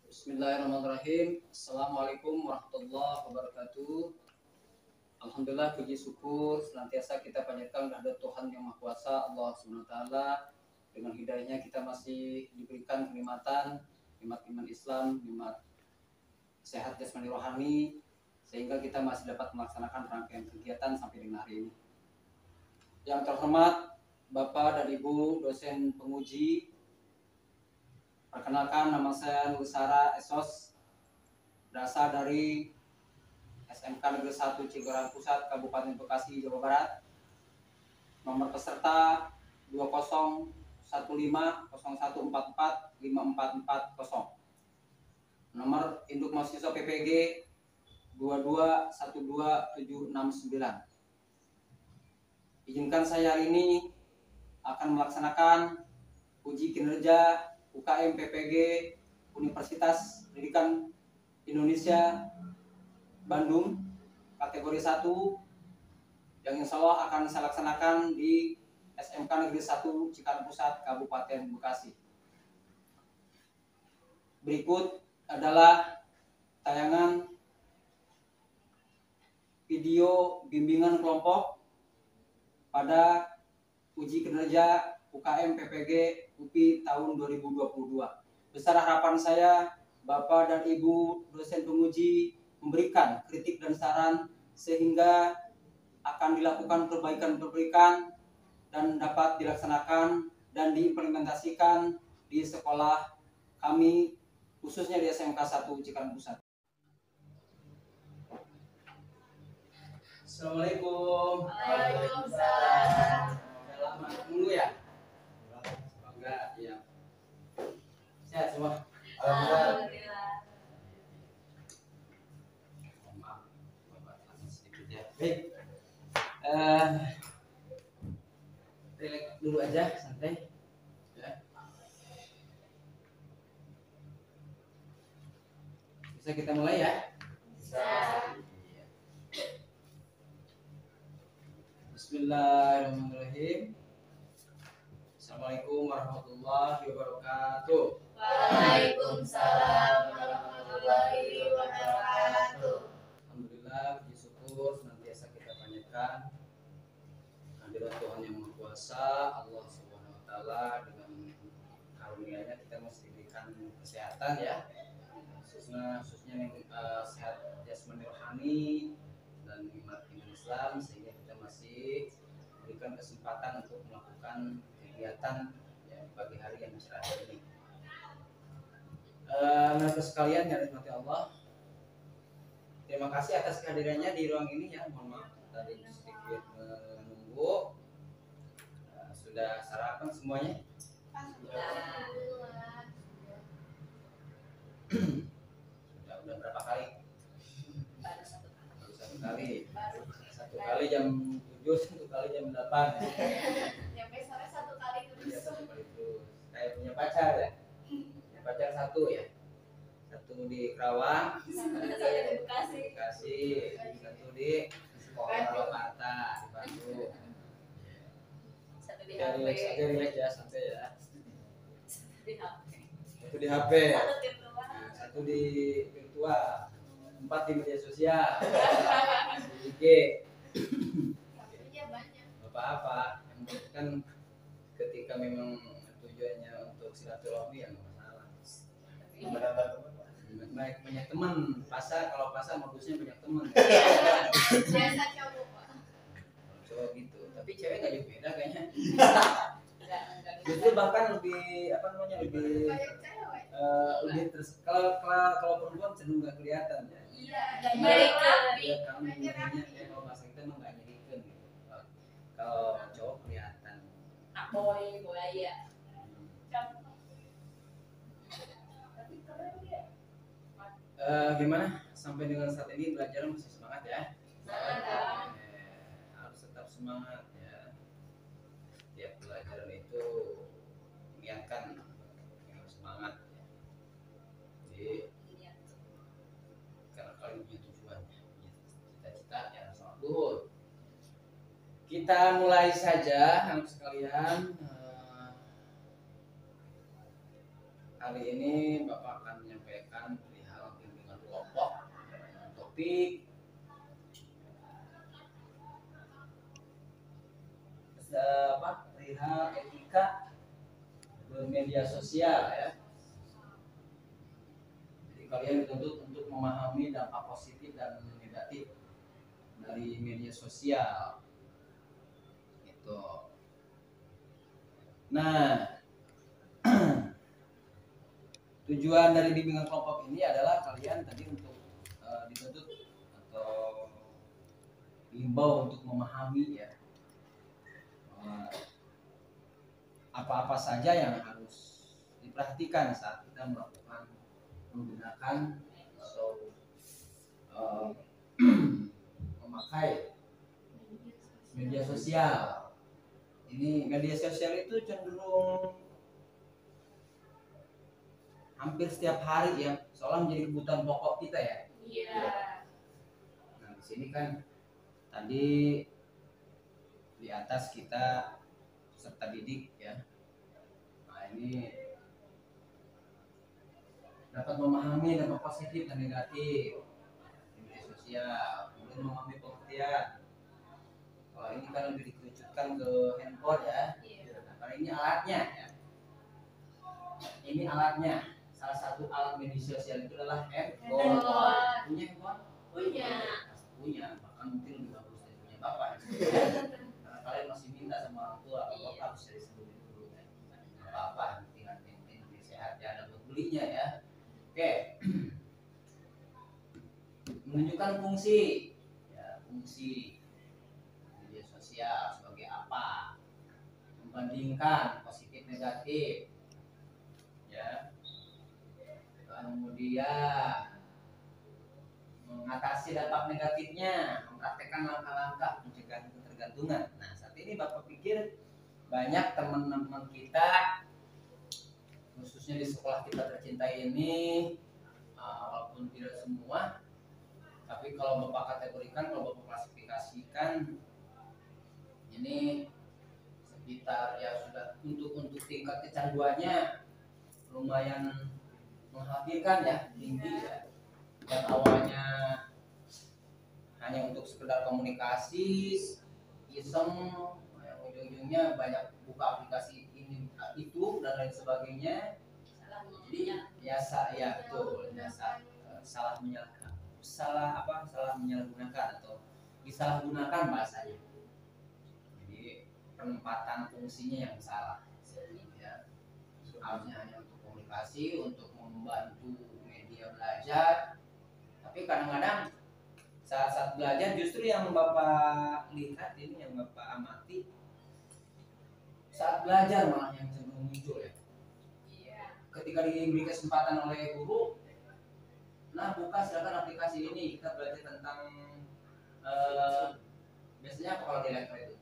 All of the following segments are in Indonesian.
Bismillahirrahmanirrahim. Assalamualaikum warahmatullahi wabarakatuh. Alhamdulillah, puji syukur senantiasa kita panjatkan kehadirat Tuhan Yang Maha Kuasa, Allah Subhanahu wa taala. Dengan hidayahnya kita masih diberikan kenikmatan, nikmat iman Islam, nikmat sehat jasmani rohani, sehingga kita masih dapat melaksanakan rangkaian kegiatan sampai dengan hari ini. Yang terhormat Bapak dan Ibu dosen penguji, perkenalkan, nama saya Nur Sara Esos, berasal dari SMK Negeri 1 Cikarang Pusat, Kabupaten Bekasi, Jawa Barat. Nomor peserta 201501445440. Nomor induk mahasiswa PPG 2212769. Izinkan saya hari ini akan melaksanakan uji kinerja UKM PPG Universitas Pendidikan Indonesia Bandung kategori 1 yang insya Allah akan saya laksanakan di SMK Negeri 1 Cikarang Pusat, Kabupaten Bekasi. Berikut adalah tayangan video bimbingan kelompok pada uji kinerja UKM PPG UPI tahun 2022. Besar harapan saya, Bapak dan Ibu dosen penguji memberikan kritik dan saran sehingga akan dilakukan perbaikan-perbaikan dan dapat dilaksanakan dan diimplementasikan di sekolah kami, khususnya di SMK 1 Cikarang Pusat. Assalamualaikum. Waalaikumsalam. Udah lama dulu ya? Enggak, ya. Sehat semua? Alhamdulillah. Maaf, Bapak sedikit ya. Baik. Relax dulu aja, santai. Ya. Bisa kita mulai ya? Bisa. Bismillahirrahmanirrahim. Assalamualaikum warahmatullahi wabarakatuh. Waalaikumsalam warahmatullahi wabarakatuh. Alhamdulillah, puji syukur senantiasa kita panjatkan kehadirat Tuhan Yang Maha Kuasa, Allah Subhanahu wa taala. Dengan karunia-Nya kita masih diberikan kesehatan ya. Khususnya yang sehat jasmani rohani dan nikmat iman Islam, sehingga kita masih diberikan kesempatan untuk melakukan kegiatan ya, pagi hari yang cerah ini. Teman-teman sekalian yang dirahmati Allah, terima kasih atas kehadirannya di ruang ini ya. Mohon maaf tadi sedikit menunggu. Sudah sarapan semuanya? Sudah berapa kali? Baru satu kali. Satu kali jam 7, satu kali jam 8 ya. Nyampe sore satu kali terus. Iya, satu kali terus. Kayak punya pacar ya? Punya pacar satu ya? Satu di Kerawang, Satu di Bekasi. satu di sekolah Lokarta di Bandung. Satu di Ya, HP. relax ya, santai ya. Di HP. Satu di HP, Satu virtual. satu di virtual, 4 di media sosial, di IG. Iya banyak. Apa-apa, yang penting kan ketika memang tujuannya untuk silaturahmi ya nggak masalah. Banyak teman, kalau pasar modusnya banyak teman. Biasa cowok, Pak. Kalau cowok gitu, tapi cewek nggak jauh beda kayaknya. Enggak. Justru bahkan lebih lebih Banyak cewek. kalau perempuan cenderung nggak kelihatan ya. Iya, dan rapi. Ya kami ngomongnya kalau bahasa kita emang nggak nyerikan gitu. Kalau cowok kelihatan. Apoy, buaya. Contoh. Tapi keren dia. Gimana sampai dengan saat ini belajar masih semangat ya? Semangat. Harus tetap semangat ya. Tiap pelajaran itu mengingatkan harus semangat ya. Jadi Iya. karena kalian punya tujuan, punya cita-cita yang sangat luhur. Kita mulai saja anak sekalian. Kali ini Bapak akan menyampaikan perihal bimbingan kelompok dengan topik perihal etika bermedia sosial ya. Jadi kalian dituntut untuk memahami dampak positif dan negatif dari media sosial. Gitu. Nah, tujuan dari bimbingan kelompok ini adalah kalian tadi untuk dituntut atau diimbau untuk memahami ya apa-apa saja yang harus diperhatikan saat kita menggunakan atau memakai media sosial. Ini media sosial itu cenderung hampir setiap hari ya, seolah menjadi kebutuhan pokok kita ya. Iya. Nah, di sini kan tadi di atas kita peserta didik ya. Nah, ini dapat memahami dampak positif dan negatif media sosial, kemudian memahami pengertian. Kalau ini kan lebih dikerucutkan ke handphone ya. Nah, kalau ini alatnya ya. Ini alatnya. Salah satu alat media sosial itu adalah handphone. Punya handphone? Punya. Bahkan mungkin lebih bagus dari punya bapak. Karena kalian masih minta sama orang tua, bapak bisa disebutin dulu ya. Apa? Tinggal sehat ya, ada buat belinya ya. Oke. Menunjukkan fungsi ya, fungsi media sosial sebagai apa, membandingkan positif negatif ya, kemudian mengatasi dampak negatifnya, mempraktekkan langkah-langkah pencegahan ketergantungan. Nah, saat ini Bapak pikir banyak teman-teman kita khususnya di sekolah kita tercinta ini, walaupun tidak semua, tapi kalau Bapak kategorikan, kalau Bapak klasifikasikan, ini sekitar ya sudah untuk tingkat kecanduannya lumayan mengkhawatirkan ya, tinggi ya. Yang awalnya hanya untuk sekedar komunikasi, iseng, ujung-ujungnya banyak buka aplikasi ini itu dan lain sebagainya. Jadi ya betul, ya salah menyalahgunakan atau disalahgunakan bahasanya. Jadi penempatan fungsinya yang salah ya. Harusnya hanya untuk komunikasi, untuk membantu media belajar, tapi kadang-kadang saat belajar justru yang Bapak lihat ini, yang Bapak amati, saat belajar malah yang cenderung muncul ya. Ketika diberi kesempatan oleh guru, nah buka silakan aplikasi ini, kita belajar tentang biasanya apa kalau di laptop itu?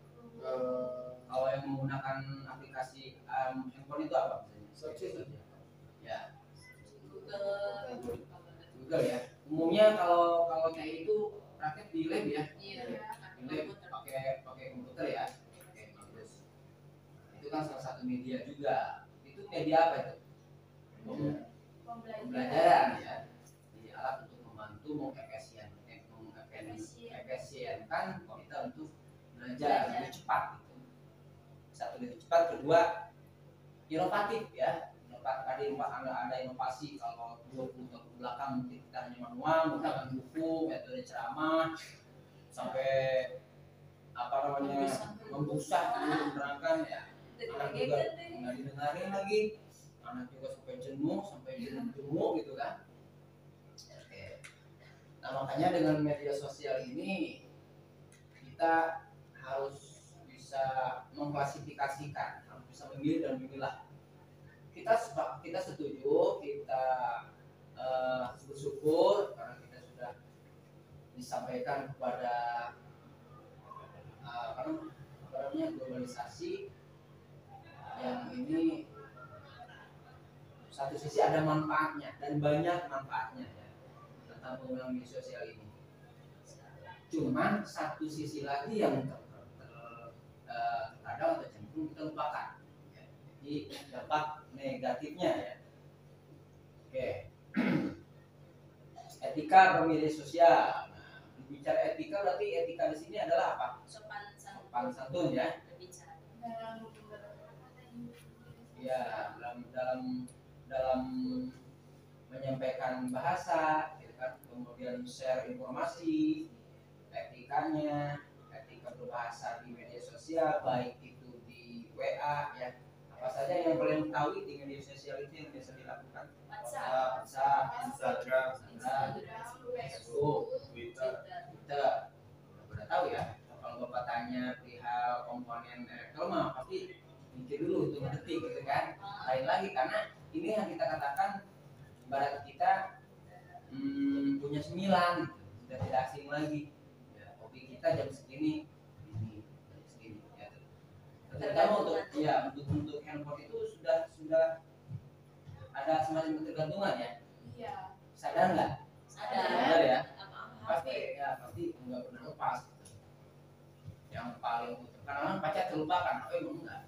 Kalau yang menggunakan aplikasi handphone itu apa biasanya? Ya. Google ya. Umumnya kalau kayak itu praktek di lab ya. Di lab pakai komputer ya. Oke, bagus. Itu kan salah satu media juga. Itu media apa itu? Pembelajaran ya. Jadi alat untuk membantu mengefisienkan kita untuk belajar lebih cepat gitu. Satu lebih cepat, kedua inovatif ya. Ada inovasi. Kalau 20 tahun ke belakang mungkin kita hanya manual, menggunakan buku, metode ceramah, sampai membusah menerangkan ya. Anak juga nggak didengarin lagi, anak juga sampai jenuh gitu kan. Oke. Nah, makanya dengan media sosial ini kita harus bisa mengklasifikasikan, harus bisa memilih dan memilah. Kita setuju, kita bersyukur karena kita sudah disampaikan kepada globalisasi yang ini satu sisi ada manfaatnya dan banyak manfaatnya ya, tentang penggunaan media sosial ini. Cuman satu sisi lagi yang terkadang atau cenderung kita lupakan ya. Jadi dampak negatifnya ya. Etika bermedia sosial. Nah, bicara etika berarti etika di sini adalah apa? Sopan santun ya. Berbicara. Ya, dalam menyampaikan bahasa, gitu kan, kemudian share informasi, etikanya, etika berbahasa di media sosial, baik itu di WA ya, apa saja yang kalian tahu di media sosial itu yang biasa dilakukan? WhatsApp, Instagram, Facebook, Twitter. Udah tahu ya. Kalau bapak tanya perihal komponen elektro mah pasti mikir dulu itu detik gitu kan. Lain lagi karena ini yang kita katakan ibarat kita punya sembilan, sudah tidak asing lagi. Ya, hobi kita jam segini, ini jam segini. Ya. Terutama untuk handphone itu sudah ada semacam ketergantungan ya. Iya. Sadar nggak? Sadar ya. Pasti. Pasti nggak pernah lepas. Yang paling utama karena pacar terlupakan, emang enggak.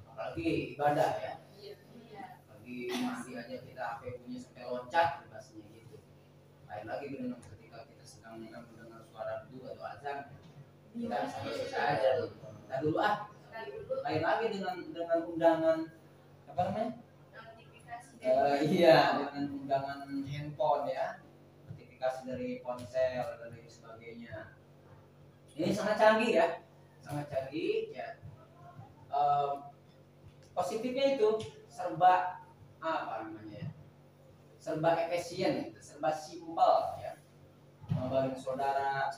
Apalagi ibadah ya. Lagi mandi aja kita HP punya sampai loncat bahasanya gitu. Lain lagi dengan ketika kita sedang mendengar suara dua atau azan, kita sama aja. Kita dulu lain lagi dengan undangan apa namanya? Dengan undangan handphone ya, notifikasi dari ponsel dan lain sebagainya. Ini sangat canggih ya, positifnya itu serba serba efisien gitu, serba simpel ya, ngabarin saudara,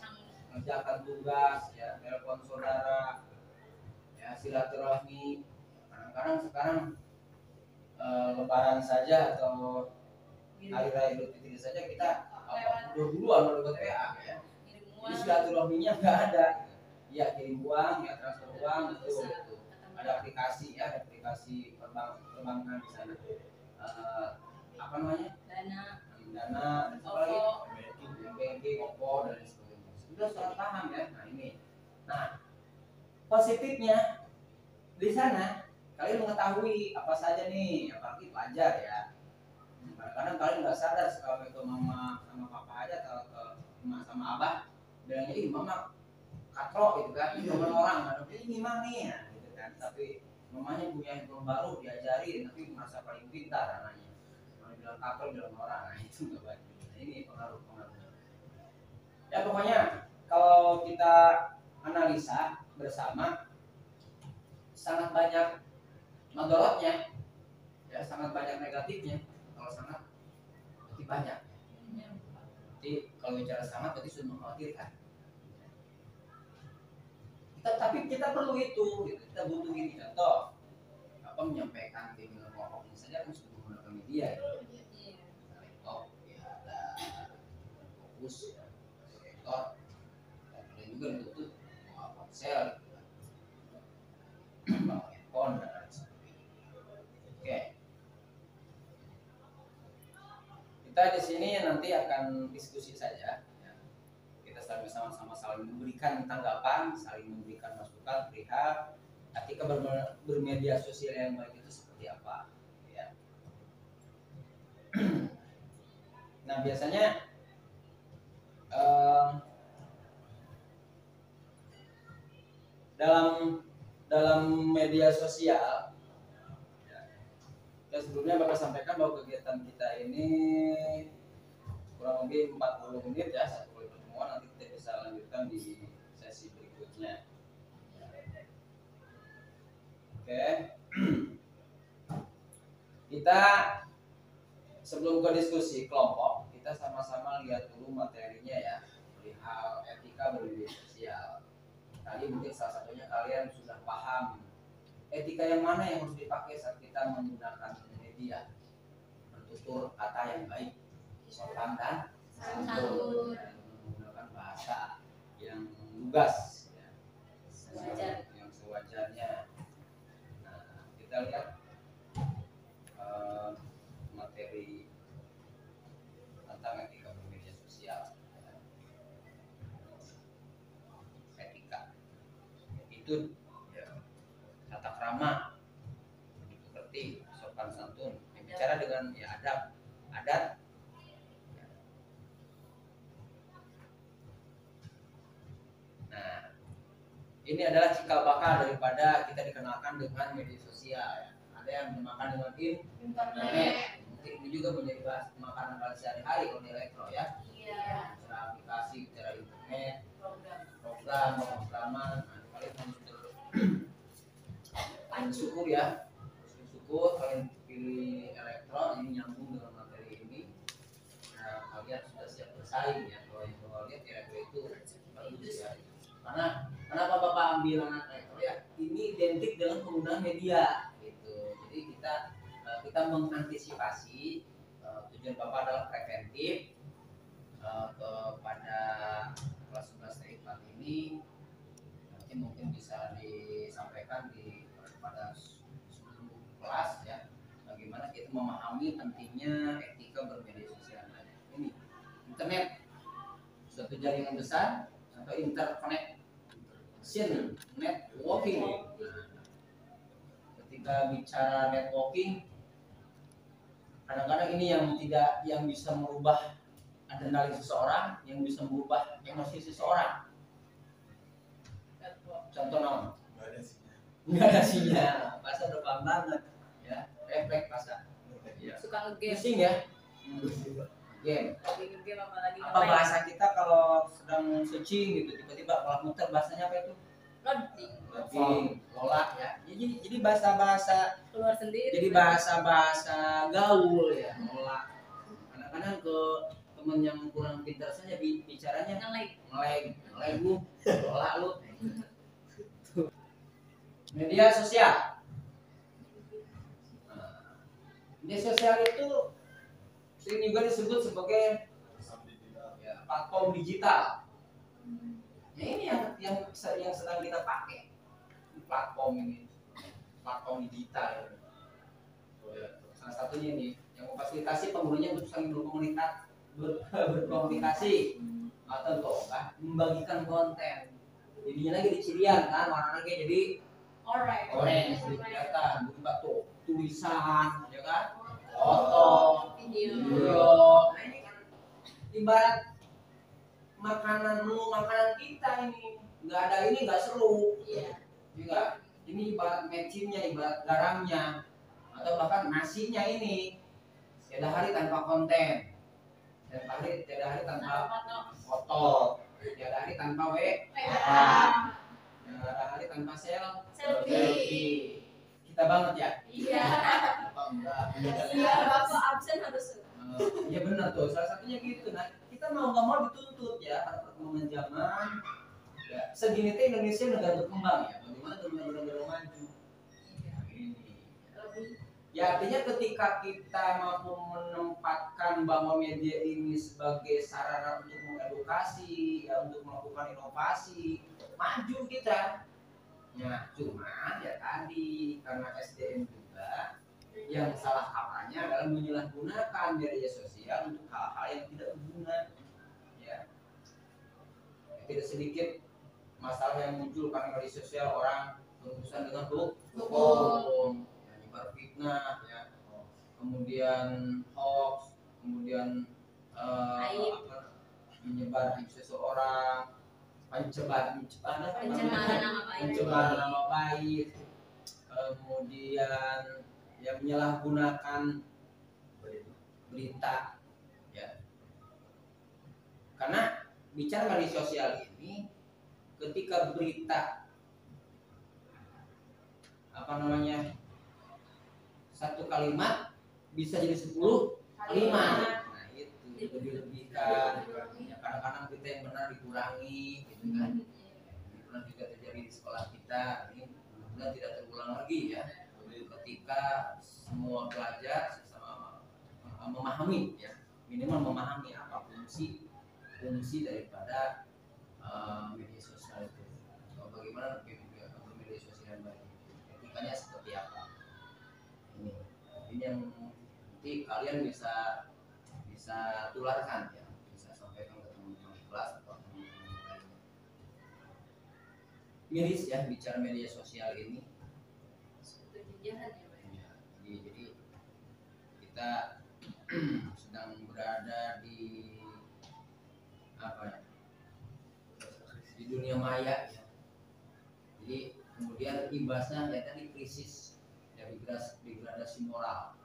mengerjakan tugas ya, telepon saudara ya, silaturahmi. Kadang-kadang sekarang lebaran saja atau hari raya Idul Fitri saja kita duluan lewat WA ya. Jadi silaturahminya nggak ada. Ya kirim uang, ya transfer uang, itu ada aplikasi perbankan di sana. Apa namanya? Dana, banking, Oppo dan sebagainya. Sudah sangat paham ya. Nah ini. Nah positifnya di sana kalian mengetahui apa saja nih, apalagi pelajar ya. Kadang-kadang kalian nggak sadar kalau itu mama sama papa aja, kalau ke emak sama abah bilangnya ini mama katro gitu kan, ini orang ini mah nih ya, gitu kan. Tapi mamanya punya handphone baru diajarin, tapi merasa paling pintar anaknya. Kalau bilang katro bilang orang, nah itu nggak baik. Nah, ini pengaruh-pengaruhnya. Ya pokoknya kalau kita analisa bersama sangat banyak madorotnya, ya sangat banyak negatifnya. Kalau sangat berarti banyak. Jadi kalau bicara sangat berarti sudah mengkhawatirkan. Tapi kita perlu itu, gitu. Kita butuh ini contoh apa menyampaikan bimbingan kelompok ini saja kan sudah menggunakan media ya. Laptop ya, ada fokus ya, proyektor, dan juga untuk ponsel, bawa handphone dan lain sebagainya. Oke, kita di sini nanti akan diskusi saja. Kita sama-sama saling memberikan tanggapan, saling memberikan masukan perihal ketika bermedia sosial yang baik itu seperti apa, ya. Nah biasanya dalam media sosial, ya sebelumnya Bapak sampaikan bahwa kegiatan kita ini kurang lebih 40 menit ya, satu kali pertemuan. Nanti kita bisa lanjutkan di sesi berikutnya. Oke. Kita sebelum ke diskusi kelompok, kita sama-sama lihat dulu materinya ya, perihal etika bermedia sosial. Tadi mungkin salah satunya kalian sudah paham etika yang mana yang harus dipakai saat kita menggunakan media, bertutur kata yang baik, sopan dan santun, menggunakan bahasa yang lugas ya, yang sewajarnya. Nah, kita lihat materi tentang etika bermedia sosial. Etika itu ya, tata krama, budi pekerti, sopan santun, bicara dengan ya adat, ini adalah cikal bakal daripada kita dikenalkan dengan media sosial ya. Ada yang dinamakan dengan internet. Mungkin ini juga menjadi makanan kalian sehari-hari kalau di elektro ya. Iya. Cara aplikasi, cara internet, pemrograman, kalian harus bersyukur ya. Bersyukur kalian pilih elektro ini nyambung dengan materi ini. Nah, kalian sudah siap bersaing ya. Kalau yang bawa lihat elektro itu bagus ya. Karena kenapa Bapak ambil anak elektro ya? Ini identik dengan penggunaan media gitu. Jadi kita mengantisipasi, tujuan Bapak adalah preventif kepada kelas 11 TI 4 ini. Nanti mungkin bisa disampaikan pada seluruh kelas ya, bagaimana kita memahami pentingnya etika bermedia sosial. Ini internet suatu jaringan besar atau interconnection networking. Ketika bicara networking, kadang-kadang ini yang bisa merubah adrenalin seseorang, yang bisa merubah emosi seseorang. Contoh nama? Nggak ada sinyal. Pasar udah paham banget ya, refleks pasar. Ya. Suka ngegame. Pusing ya. Game. Lagi ngegame apalagi Apa bahasa kita kalau sedang searching gitu tiba-tiba malah muter, bahasanya apa itu? Loading, lola ya. Jadi bahasa-bahasa keluar sendiri. Jadi bahasa-bahasa gaul ya, lola. Kadang-kadang ke temen yang kurang pintar saja bicaranya ngelag lu, lola lu. Media sosial. Media sosial itu sering juga disebut sebagai ya, platform digital. Ya ini yang sedang kita pakai, platform ini, platform digital. Salah satunya nih yang memfasilitasi penggunanya untuk saling berkomunikasi atau membagikan konten. Jadinya lagi dicirian kan, warnanya jadi orange, kelihatan berupa tuh tulisan, ya kan, foto, video. Nah ini kan ibarat makanan kita ini, nggak ada ini nggak seru. Iya. Juga ini ibarat mecinnya, ibarat garamnya, atau bahkan nasinya ini. Tiada hari tanpa konten, tiada hari tanpa foto, tiada hari tanpa WA. Ada hari tanpa selfie. Kita banget ya? Iya. Apa enggak? Iya, Bapak absen harus. Iya benar tuh, salah satunya gitu. Nah, kita mau nggak mau dituntut ya karena perkembangan zaman. Ya, segini teh Indonesia negara berkembang ya. Bagaimana negara maju? Ya artinya ketika kita mampu menempatkan bahwa media ini sebagai sarana untuk mengedukasi, ya, untuk melakukan inovasi, maju kita. Ya cuma ya tadi karena SDM juga yang salah kaprahnya adalah menyalahgunakan media sosial untuk hal-hal yang tidak berguna. Ya. Tidak sedikit masalah yang muncul karena media sosial, orang berurusan dengan hukum, menyebar fitnah, ya. Kemudian hoax, kemudian menyebar aib seseorang, pencemaran nama baik, kemudian yang menyalahgunakan berita, ya. Karena bicara media sosial ini, ketika berita satu kalimat bisa jadi 10 kalimat. Nah itu lebih-lebihkan. Ya, kadang-kadang kita yang benar dikurangi, gitu kan. Ini pernah juga terjadi di sekolah kita. Ini mudah-mudahan tidak terulang lagi ya. Ketika semua pelajar sama memahami, ya minimal memahami apa fungsi daripada media sosial itu. Bagaimana media sosial yang baik, etikanya seperti apa. Ini yang nanti kalian bisa tularkan ya, bisa sampaikan ke teman-teman kelas atau teman-teman lainnya. Miris ya bicara media sosial ini. Jadi kita sedang berada di dunia maya ya. imbasnya ya tadi krisis ya, degradasi moral.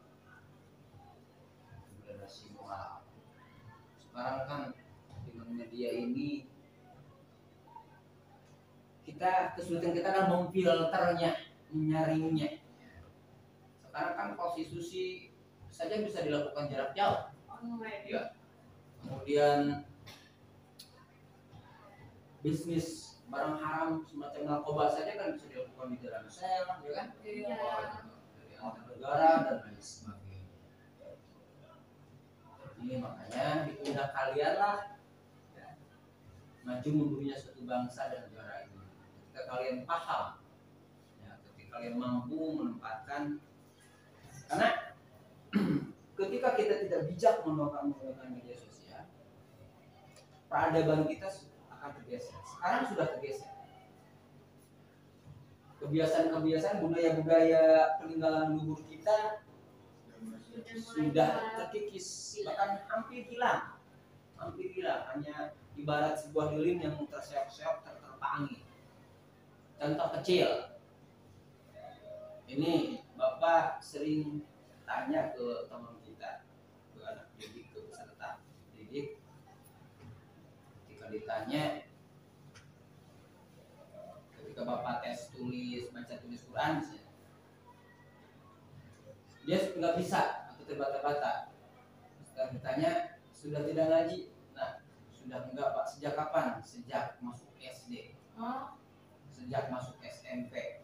Sekarang kan dengan media ini kesulitan kita kan memfilternya, menyaringnya. Sekarang kan prostitusi saja bisa dilakukan jarak jauh. Ya. Kemudian bisnis barang haram semacam narkoba saja kan bisa dilakukan di jalan sel, ya kan? Iya. Dari antar negara dan lain sebagainya. Ini makanya di pundak kalian lah ya, maju mundurnya suatu bangsa dan negara ini. Ketika kalian paham, ya, ketika kalian mampu menempatkan, karena ketika kita tidak bijak menggunakan media sosial, peradaban kita akan tergeser. Sekarang sudah tergeser. Kebiasaan-kebiasaan, budaya-budaya peninggalan leluhur kita sudah terkikis, bahkan hampir hilang. Hanya ibarat sebuah lilin yang terseok-seok terterpa angin. Contoh kecil, ini Bapak sering tanya ke teman kita, ke anak didik, ke peserta didik, ketika ditanya, ketika Bapak tes baca tulis Quran misalnya, dia nggak bisa atau terbata-bata. Setelah ditanya, sudah tidak ngaji? Nah, sudah enggak Pak. Sejak kapan? Sejak masuk SD, sejak masuk SMP,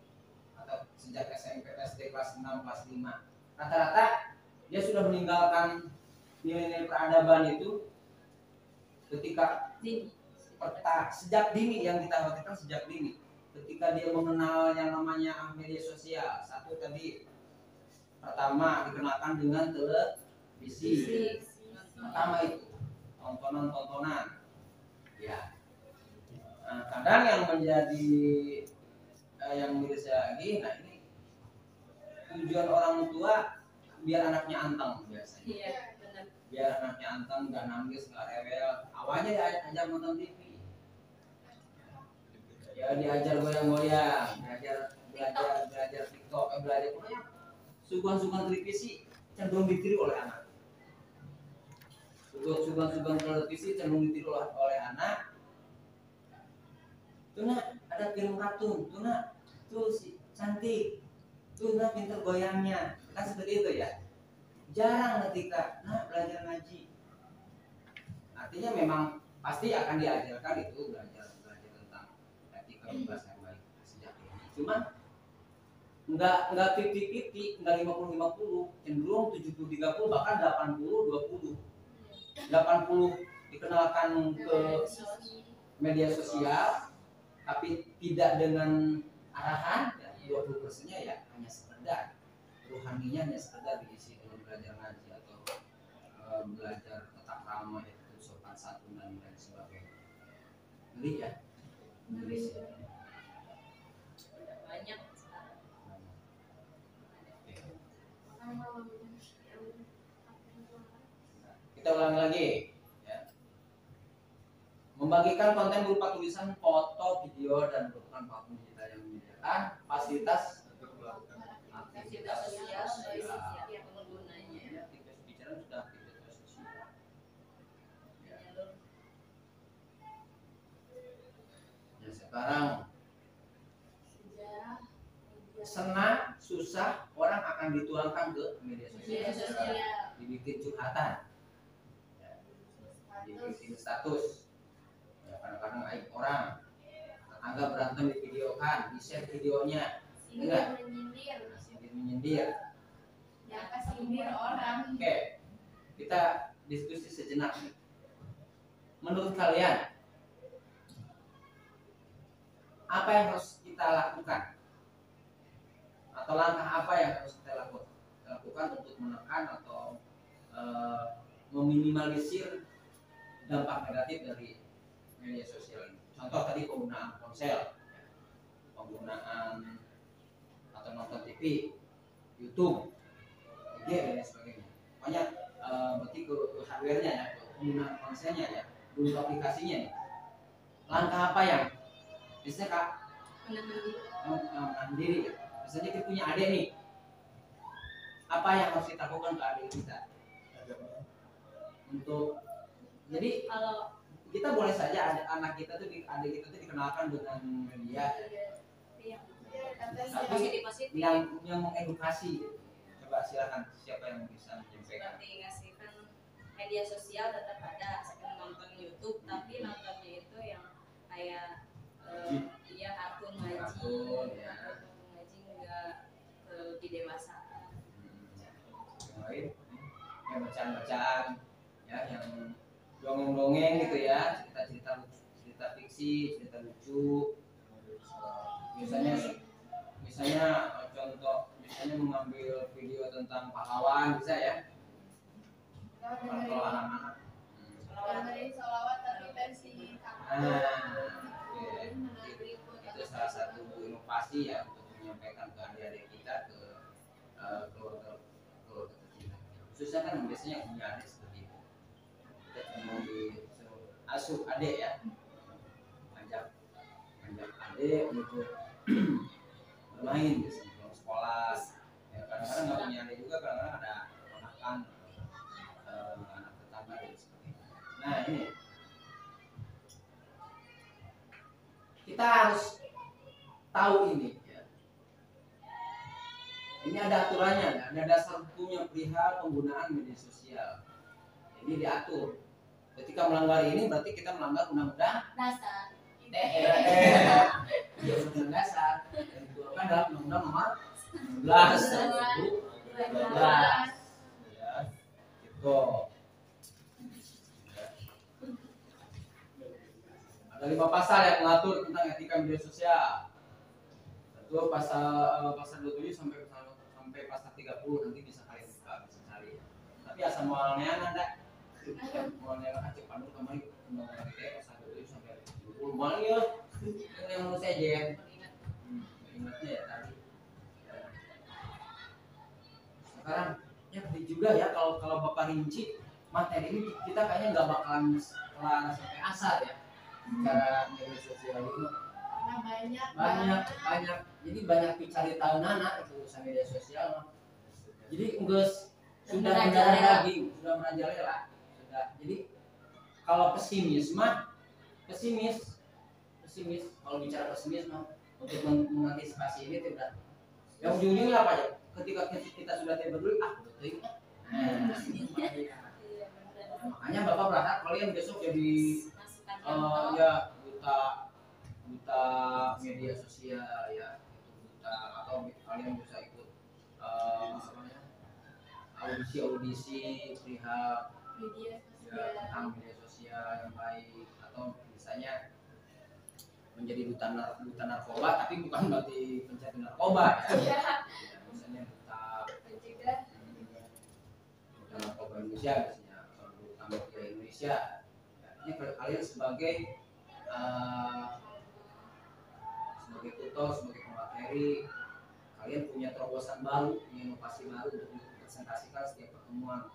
atau sejak SMP SD kelas 6, kelas 5. Rata-rata dia sudah meninggalkan nilai-nilai peradaban itu ketika sejak dini, yang kita khawatirkan sejak dini. Ketika dia mengenal yang namanya media sosial, satu tadi pertama dikenalkan dengan televisi. Pertama itu tontonan ya. Nah, kadang yang menjadi yang miris lagi, nah ini tujuan orang tua biar anaknya anteng biasanya. Iya, benar. Biar anaknya anteng, nggak nangis, nggak rewel. Awalnya diajak nonton TV, ya diajar goyang-goyang, belajar TikTok, belajar pokoknya suguhan-suguhan televisi cenderung ditiru oleh anak. Suguhan-suguhan televisi cenderung ditiru oleh anak. Tuh nak, ada film kartun, tuh nak, tuh si cantik, tuh nak pintar goyangnya, kan seperti itu ya. Jarang ketika nak belajar ngaji. Artinya memang pasti akan diajarkan itu belajar tentang etika berbahasa yang baik sejak ini. Cuman nggak 50-50, nggak 50-50, cenderung 70-30, bahkan 80-20. 80 dikenalkan ke media sosial, tapi tidak dengan arahan. 20%-nya ya hanya sekedar rohaninya, hanya sekedar diisi dengan belajar ngaji atau belajar tata krama, itu sopan santun dan lain sebagainya. Ngeri ya? Ngeri sih. Banyak. Kita ulangi lagi ya. Membagikan konten berupa tulisan, foto, video, dan merupakan platform digital yang menyediakan fasilitas Aktivitas sosial bagi setiap penggunanya. ya, aktivitas bicara sudah aktivitas sosial ya. Ya, sekarang senang susah orang akan dituangkan ke media sosial. Dibikin curhatan ya, dibikin status ya, kadang-kadang aib orang, tetangga berantem divideokan, di-share videonya, enggak menyindir. Orang. Oke, kita diskusi sejenak nih. Menurut kalian, apa yang harus kita lakukan? Atau langkah apa yang harus kita lakukan untuk menekan atau meminimalisir dampak negatif dari media sosial ini? Contoh tadi penggunaan ponsel, penggunaan atau nonton TV, YouTube, IG dan lain sebagainya. Pokoknya berarti ke hardware-nya ya, ke penggunaan ponselnya ya, belum aplikasinya ya. Langkah apa yang biasanya Kak? menahan diri ya. Misalnya kita punya adik nih, apa yang harus kita lakukan ke adik kita untuk jadi Kalau kita boleh saja ada anak kita tuh adik kita tuh dikenalkan dengan media tapi positif yang mengedukasi. Coba silakan siapa yang bisa menyampaikan. seperti ngasihkan media sosial tetap ada, seperti nonton YouTube, tapi nontonnya itu yang kayak iya kartun ngaji, Kartun, ya. kartun ngaji nggak lebih dewasa. Yang lain yang bacaan-bacaan ya, yang dongeng-dongeng gitu ya, cerita fiksi, cerita lucu. Misalnya contoh misalnya mengambil video tentang pahlawan bisa ya. Kalau anak-anak Sholawat tapi versi oke. Itu salah satu inovasi ya untuk menyampaikan ke adik-adik kita, ke keluarga tercinta. Khususnya kan biasanya yang punya adik seperti itu. Kita cuma disuruh asuh adik ya, ajak adik untuk bermain biasanya kalau sekolah. Ya, kadang-kadang nggak punya adik juga, kadang-kadang ada ponakan, anak tetangga dan sebagainya. Nah ini kita harus tahu ini ya. Ini ada aturannya, ada dasar hukumnya perihal penggunaan media sosial. Jadi diatur. Ketika melanggar ini berarti kita melanggar undang-undang dasar. undang-undang dasar yang dikeluarkan dalam undang-undang nomor 11 tahun 2012. Ya, gitu. Ada 5 pasal yang mengatur tentang etika media sosial. Itu pasal 27 sampai pasal 30, nanti bisa kalian buka, bisa cari. Tapi asal mual neangan dah. Mual neangan cek pandu kemarin undang-undang ITE pasal 27 sampai 30. Mual ya. Yang mau saya aja. Ingatnya ya tadi. Sekarang ya penting juga ya kalau Bapak rinci materi ini kita kayaknya nggak bakalan kelar sampai asar ya. Cara media sosial itu Karena banyak jadi banyak dicari tahu anak itu urusan media sosial. Jadi sudah mendarah daging, sudah merajalela. Jadi kalau pesimis kalau bicara pesimis mah untuk mengantisipasi ini tidak. Yang ujung-ujungnya apa aja? Ketika kita sudah tidak peduli, betul. Makanya Bapak berharap kalian besok jadi ya buta media sosial ya, buta atau kalian bisa ikut audisi perihal ya, tentang media sosial yang baik, atau misalnya menjadi duta narkoba tapi bukan berarti pencari narkoba ya. Misalnya duta narkoba Indonesia misalnya, atau duta mafia Indonesia. Ini kalian sebagai tutor, sebagai pemateri, kalian punya terobosan baru, punya inovasi baru untuk dipresentasikan setiap pertemuan.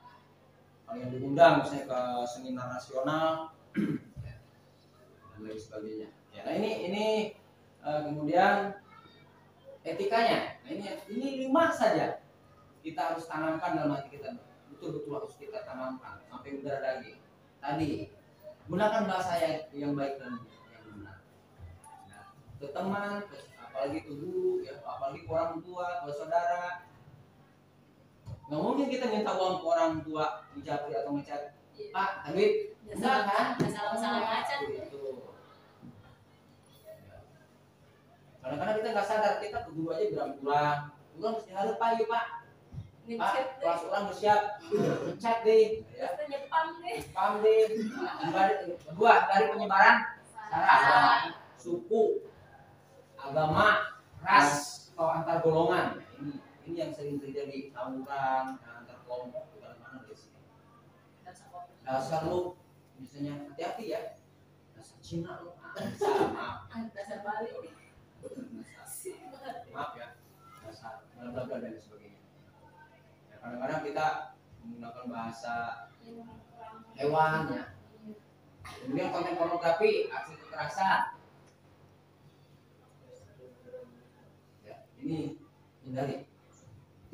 Kalian diundang misalnya ke seminar nasional dan lain sebagainya. Ya, nah ini kemudian etikanya. Nah, ini 5 saja kita harus tanamkan dalam hati kita, betul-betul harus kita tanamkan sampai udara daging. Tadi gunakan bahasa yang baik dan yang benar. Nah, ke teman, apalagi ke guru, ya, apalagi ke orang tua, ke saudara. Nggak mungkin kita minta uang ke orang tua, dijapri atau ngecat, Pak, duit, enggak kan? Salah macam. Itu. Kadang-kadang kita nggak sadar, kita ke guru aja pulang mesti harus Pak, yuk Pak. Pak, kelas orang bersiap, ngecat deh, ya. Paham deh. Kedua, dari penyebaran sara, suku, agama, ras, atau antar golongan. Ini yang sering terjadi tawuran antar kelompok di mana dari sini. Dasar lu, misalnya hati-hati ya. Dasar Cina lu, sama. Dasar Bali. Maaf ya, dasar bla bla dan sebagainya. Ya, kadang-kadang kita menggunakan bahasa hewan ya. Kemudian konten pornografi, aksi kekerasan. Ini hindari.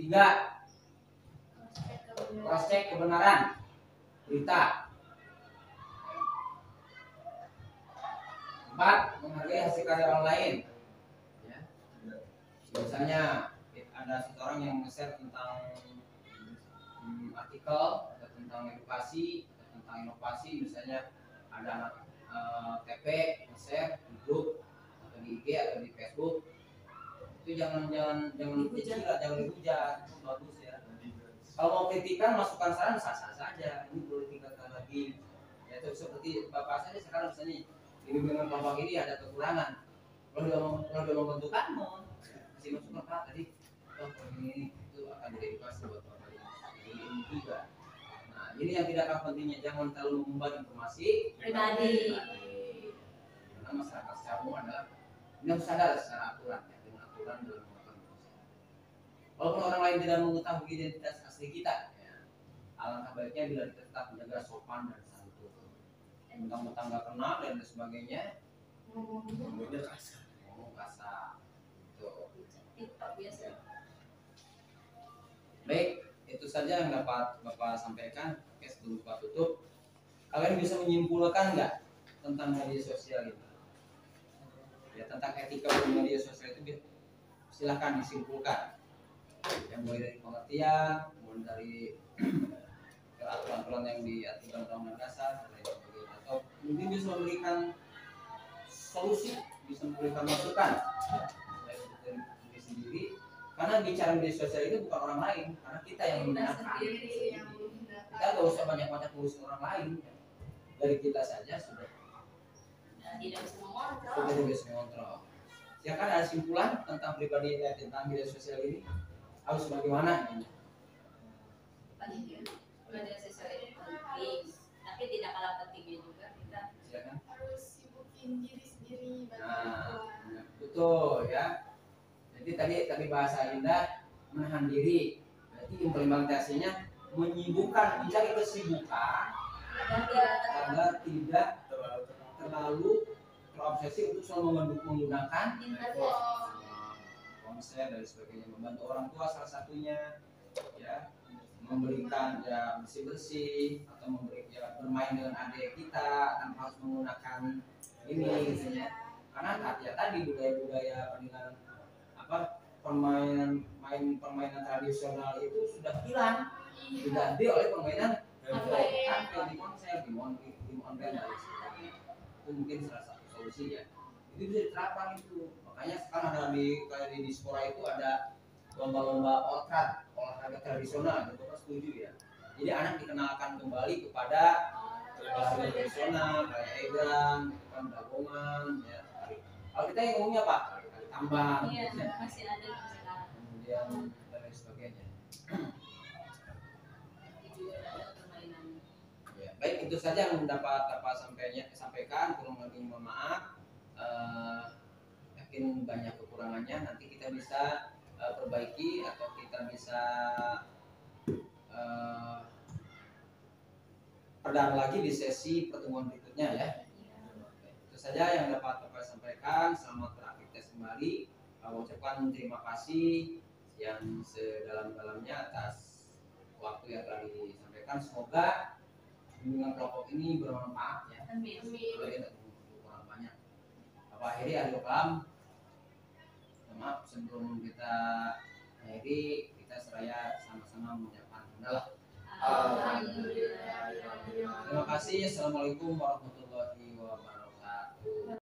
3. Cross check kebenaran berita. 4. Menghargai hasil karya orang lain. Ya. Misalnya ada seseorang yang nge-share tentang artikel atau tentang edukasi atau tentang inovasi, misalnya ada anak TP nge-share di grup atau di IG atau di Facebook, itu jangan dicela, jangan dihujat, itu bagus ya. Kalau mau kritikan, masukan saran sah-sah saja, ini perlu ditingkatkan lagi. Ya, itu seperti bapak saya sekarang misalnya ini dengan kelompok ini ada kekurangan. Kalau dia mau bantu kamu, kasih masukan Pak tadi, oh ini itu akan jadi edukasi buat bapak ini juga. Nah, ini yang tidak kalah pentingnya, jangan terlalu membuat informasi Pribadi. Karena masyarakat secara umum adalah ini harus sadar secara aturan ya, dengan aturan dalam melakukan proses. Walaupun orang lain tidak mengetahui identitas asli kita, ya, alangkah baiknya bila kita tetap menjaga sopan dan santun. Mentang-mentang nggak kenal dan sebagainya, ngomong kasar. Tuh. TikTok biasa. Baik, itu saja yang dapat Bapak sampaikan. Oke, sebelum Bapak tutup, kalian bisa menyimpulkan nggak tentang media sosial ini? Ya, tentang etika di media sosial itu silahkan disimpulkan. Yang mulai dari pengertian, mulai dari aturan-aturan yang diatur dalam Undang-Undang Dasar dan lain sebagainya. Atau mungkin bisa memberikan solusi, bisa memberikan masukan dari diri sendiri. Karena bicara media sosial itu bukan orang lain, karena kita yang menggunakan. Kita nggak usah banyak-banyak ngurus orang lain. Dari kita saja sudah Tidak bisa mengontrol. Ya kan ada simpulan tentang pribadi tentang media sosial ini harus bagaimana? Media sosial itu penting, tapi tidak kalah pentingnya juga kita harus sibukin diri sendiri. Nah, betul ya. Jadi tadi bahasa Indah menahan diri. Berarti implementasinya menyibukkan, mencari kesibukan agar tidak terlalu terobsesi untuk selalu menggunakan ponsel dan sebagainya. Membantu orang tua salah satunya, ya, memberikan ya bersih atau bermain dengan adik kita tanpa harus menggunakan ini gitu ya. Karena ya tadi budaya-budaya dengan permainan tradisional itu sudah hilang, diganti oleh permainan handphone di ponsel, di online dan sebagainya. Itu mungkin salah satu solusi ya. Itu bisa diterapkan itu. Makanya sekarang ada kayak di diaspora itu ada lomba-lomba olahraga tradisional, itu kan setuju ya. Jadi anak dikenalkan kembali kepada olahraga tradisional kayak egrang, kan dagongan, ya. Kalau kita yang umumnya apa? Tambang, iya, masih ada sekarang. Kemudian dan lain sebagainya. Juga ada permainan. Ya, baik, itu saja yang dapat sampaikan. Kurang lebih mohon maaf. Yakin banyak kekurangannya, nanti kita bisa perbaiki atau kita bisa perdalam lagi di sesi pertemuan berikutnya ya. Itu saja yang dapat Bapak sampaikan. Selamat beraktivitas kembali. Ucapkan terima kasih yang sedalam-dalamnya atas waktu yang telah disampaikan. Semoga bimbingan kelompok ini bermanfaat ya. Amin. Kurang banyak. Bapak akhiri ada kalam. Maaf sebelum kita akhiri, kita seraya sama-sama mengucapkan hamdalah. Alhamdulillah. Terima kasih. Assalamualaikum warahmatullahi wabarakatuh.